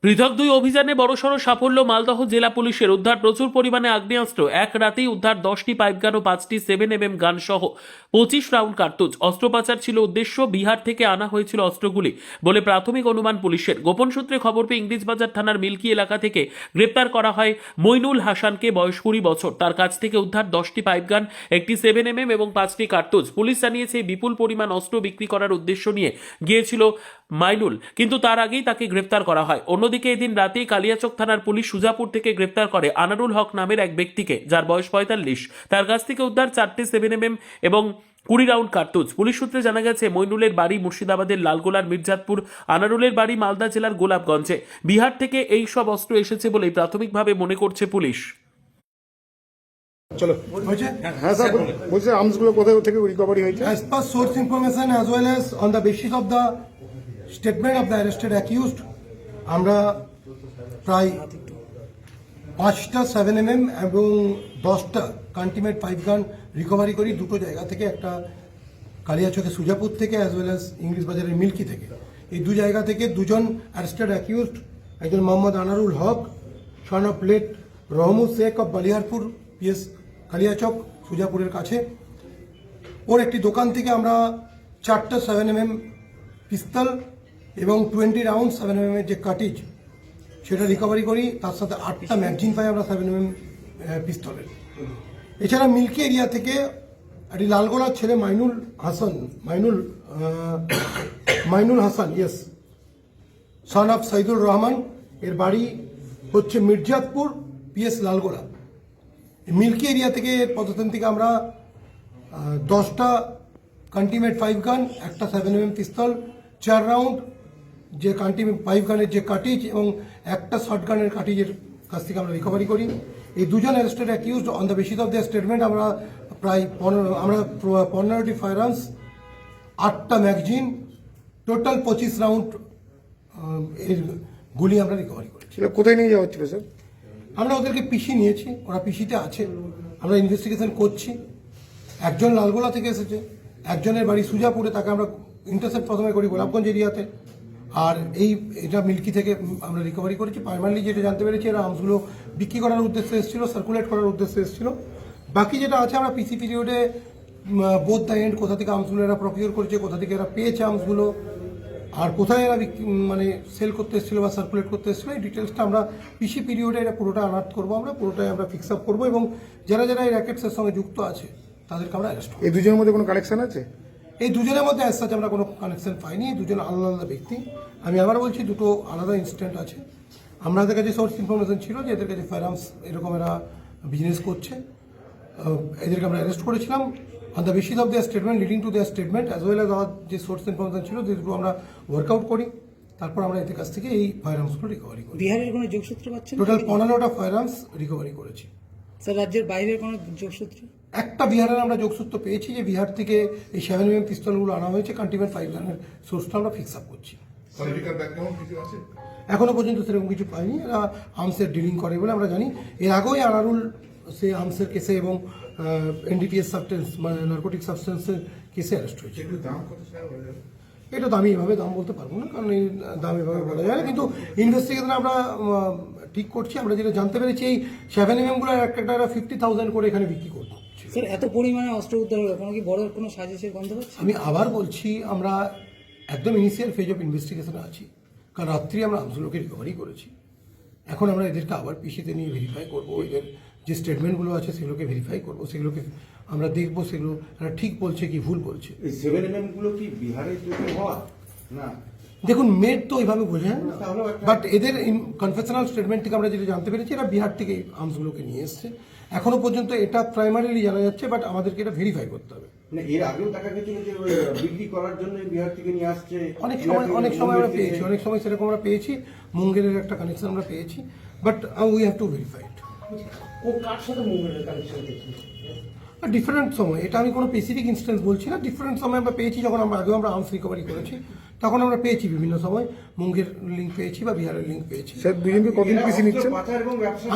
পৃথক দুই অভিযানে বড়সড় সাফল্য মালদহ জেলা পুলিশের। উদ্ধার প্রচুর পরিমাণে আগ্নেয়াস্ত্র। এক রাতেই উদ্ধার 10টি পাইপগান ও 5টি 7mm গান সহ 25 রাউন্ড কার্তুজ। অস্ত্র পাচার ছিল উদ্দেশ্য। বিহার থেকে আনা হয়েছিল অস্ত্রগুলি বলে প্রাথমিক অনুমান পুলিশের। গোপন সূত্রে খবর পেয়ে ইংরেজবাজার থানার মিল্কি এলাকা থেকে গ্রেপ্তার করা হয় মইনুল হাসানকে, বয়স 20 বছর। তার কাছ থেকে উদ্ধার 10টি পাইপগান, একটি 7mm এবং 5টি কার্তুজ। পুলিশ জানিয়েছে বিপুল পরিমাণ অস্ত্র বিক্রি করার উদ্দেশ্য নিয়ে গিয়েছিল মাইনুল, কিন্তু তার আগেই তাকে গ্রেপ্তার করা হয়। অন্যদিকে এদিন রাতেই কালিয়াচক থানার পুলিশ সুজাপুর থেকে গ্রেপ্তার করে আনারুল হক নামের এক ব্যক্তিকে, যার বয়স 45। তার কাছ থেকে উদ্ধার 4টি 7mm এবং 20 রাউন্ড কার্তুজ। পুলিশ সূত্রে জানা গেছে মইনুলের বাড়ি মুর্শিদাবাদের লালগোলার মির্জাতপুর, আনারুলের বাড়ি মালদা জেলার গোলাপগঞ্জে। বিহার থেকে এই সব অস্ত্র এসেছে বলেই প্রাথমিকভাবে মনে করছে পুলিশ। চলো হ্যাঁ স্যার বলছি আর্মসগুলো কোথায় থেকে রিকভারি হয়েছে? As per source information as well as on the basis of the statement of the arrested accused, আমরা প্রায় 5টা 7mm এবং 10টা কান্টিমেট পাইপ গান রিকভারি করি দুটো জায়গা থেকে, একটা কালিয়াচকে সুজাপুর থেকে অ্যাজ ওয়েল অ্যাজ ইংলিশ বাজারের মিল্কি থেকে। এই দু জায়গা থেকে দুজন অ্যারেস্টেড অ্যাকিউজড, একজন Mohammad Anarul Haque son of late Rahmud Sheikh of Baliyarpur PS Kaliachak সুজাপুরের কাছে, ওর একটি দোকান থেকে আমরা 4টা 7mm পিস্তল এবং 20 রাউন্ড 7mm এর যে কাটিজ সেটা রিকভারি করি। তার সাথে 8টা ম্যাগজিন পাই আমরা 7mm পিস্তলের। এছাড়া মিল্কি এরিয়া থেকে একটি লালগোলার ছেলে Mainul Hasan yes son of Saidur Rahman, এর বাড়ি হচ্ছে মির্জাতপুর পিএস লালগোলা। মিল্কি এরিয়া থেকে পদার্থন থেকে আমরা 10টা কান্টিমেট 5 গান, একটা 7mm পিস্তল, 4 রাউন্ড যে কান্টিমেট 5 গানের যে কাটিজ এবং একটা শর্ট গানের কাটিজের কাছ থেকে আমরা রিকভারি করি। এই দুজন arrested accused on the basis of the statement আমরা প্রায় 15টি ফায়ার আর্মস, 8টা ম্যাগজিন, টোটাল 25 রাউন্ড এর গুলি আমরা রিকভারি করেছি। কোথায় নিয়ে যাওয়া হচ্ছিল স্যার? আমরা ওদেরকে পিসি নিয়েছি, ওরা পিসিতে আছে, আমরা ইনভেস্টিগেশন করছি। একজন লালগোলা থেকে এসেছে, একজনের বাড়ি সুজাপুরে, তাকে আমরা ইন্টারসেপ্ট প্রথমে করি গোলাপগঞ্জ এরিয়াতে, আর এটা মিল্কি থেকে আমরা রিকভারি করেছি। প্রাইমারিলি যেটা জানতে পেরেছি এরা আর্মসগুলো বিক্রি করার উদ্দেশ্যে এসেছিল, সার্কুলেট করার উদ্দেশ্যে এসেছিল। বাকি যেটা আছে আমরা পিসি পিরিয়ডে বোথ দ্য এন্ড কোথা থেকে আর্মসগুলো এরা প্রকিউর করেছে, কোথা থেকে এরা পেয়েছে আর্মসগুলো, আর কোথায় এরা মানে সেল করতে এসেছিল বা সার্কুলেট করতে এসেছিল, এই ডিটেলসটা আমরা পিসি পিরিয়ডে এটা পুরোটা আনার্ট করবো, আমরা পুরোটাই আমরা ফিক্স আপ করবো এবং যারা যারা এই র্যাকেটসের সঙ্গে যুক্ত আছে তাদেরকে আমরা অ্যারেস্ট করবো। এই দুজনের মধ্যে কোনো কানেকশন আছে? এই দুজনের মধ্যে অ্যাজ সাচ আমরা কোনো কানেকশন পাইনি। এই দুজন আলাদা আলাদা ব্যক্তি। আমি আবার বলছি দুটো আলাদা ইনসিডেন্ট আছে। আমাদের কাছে সোর্স ইনফরমেশন ছিল যে এদের কাছে ফায়ার আর্মস এরকম এরা বিজনেস করছে, এদেরকে আমরা অ্যারেস্ট করেছিলাম on the basis of their statement, leading to their statement as well as our যে সোর্স ইনফরমেশন ছিল যেগুলো আমরা ওয়ার্কআউট করি, তারপর আমরা এদের কাছ থেকে এই ফায়ার আর্মসগুলো রিকভারি করি। বিহারের কোনো যোগসূত্র পাচ্ছেন? টোটাল 15টা ফায়ার আর্মস রিকভারি করেছি। স্যার রাজ্যের বাইরের কোনো যোগসূত্র? একটা বিহারের আমরা যোগসূত্র পেয়েছি যে বিহার থেকে এই 7mm পিস্তলগুলো আনা হয়েছে, কান্টিমেন্ট 5 গানের সোর্সটা আমরা ফিক্স আপ করছি। এখনো পর্যন্ত সেরকম কিছু পাইনি। এরা আর্মসের ডিলিং করে বলে আমরা জানি। এর আগেই আনারুল সে আর্মসের কেসে এবং এনডিপিএস সাবস্টেন্স মানে নার্কোটিক সাবস্টেন্সের কেসে অ্যারেস্ট হয়েছে। এটা দামি এভাবে দাম বলতে পারবো না, কারণ এই দাম এভাবে বলা যায় না, কিন্তু ইনভেস্টিগেশন আমরা ঠিক করছি। আমরা যেটা জানতে পেরেছি এই 7mm একটা 50,000 করে এখানে বিক্রি করবো। স্যার এত পরিমাণে অস্ত্র উদ্ধার হলো, কোনো কি বড় কোনো সাজিশের গন্ধ হচ্ছে? আমি আবার বলছি আমরা একদম ইনিশিয়াল ফেজ অফ ইনভেস্টিগেশনে আছি, কারণ রাত্রি আমরা আর্মসগুলোকে রিকভারি করেছি। এখন আমরা এদেরকে আবার পিসিতে নিয়ে ভেরিফাই করবো, এদের যে স্টেটমেন্টগুলো আছে সেগুলোকে ভেরিফাই করবো, সেগুলোকে আমরা দেখবো সেগুলো এরা ঠিক বলছে কি ভুল বলছে। এই 7mm গুলো কি বিহারে তৈরি হওয়া না? দেখুন মেড তো এইভাবে বোঝে, বাট এদের কনফেশনাল স্টেটমেন্ট থেকে আমরা যেটা জানতে পেরেছি এরা বিহার থেকে এই আর্মসগুলোকে নিয়ে এসছে। এখনো পর্যন্ত এটা প্রাইমারিলি জানা যাচ্ছে, বাট আমাদেরকে এটা ভেরিফাই করতে হবে। না এর আগেও দেখা গেছিল যে বিক্রি করার জন্য বিহার থেকে নিয়ে আসছে। অনেক সময় আমরা পেয়েছি, অনেক সময় সেরকম আমরা পেয়েছি। মুঙ্গেরের একটা কানেকশন আমরা পেয়েছি, but we have to verify it. কার সাথে মুভমেন্টের কানেকশন দেখছি? ডিফারেন্ট সময়, এটা আমি কোনো স্পেসিফিক ইনস্টেন্স বলছি না, ডিফারেন্ট সময় আমরা পেয়েছি। যখন আমরা আগেও আমরা আর্মস রিকভারি করেছি তখন আমরা পেয়েছি বিভিন্ন সময় মুঙ্গের লিঙ্ক পেয়েছি বা বিহারের লিঙ্ক পেয়েছি। স্যার দুজনকে কদিন পিসি নিচ্ছেন?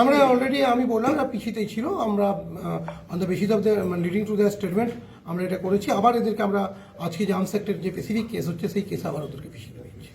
আমরা অলরেডি আমি বললাম না পিসিতেই ছিল, আমরা on the basis of the leading to the statement আমরা এটা করেছি। আবার এদেরকে আমরা আজকে যে আর্মস অ্যাক্টের যে স্পেসিফিক কেস হচ্ছে সেই কেসে আবার ওদেরকে পিসিতে নিচ্ছি।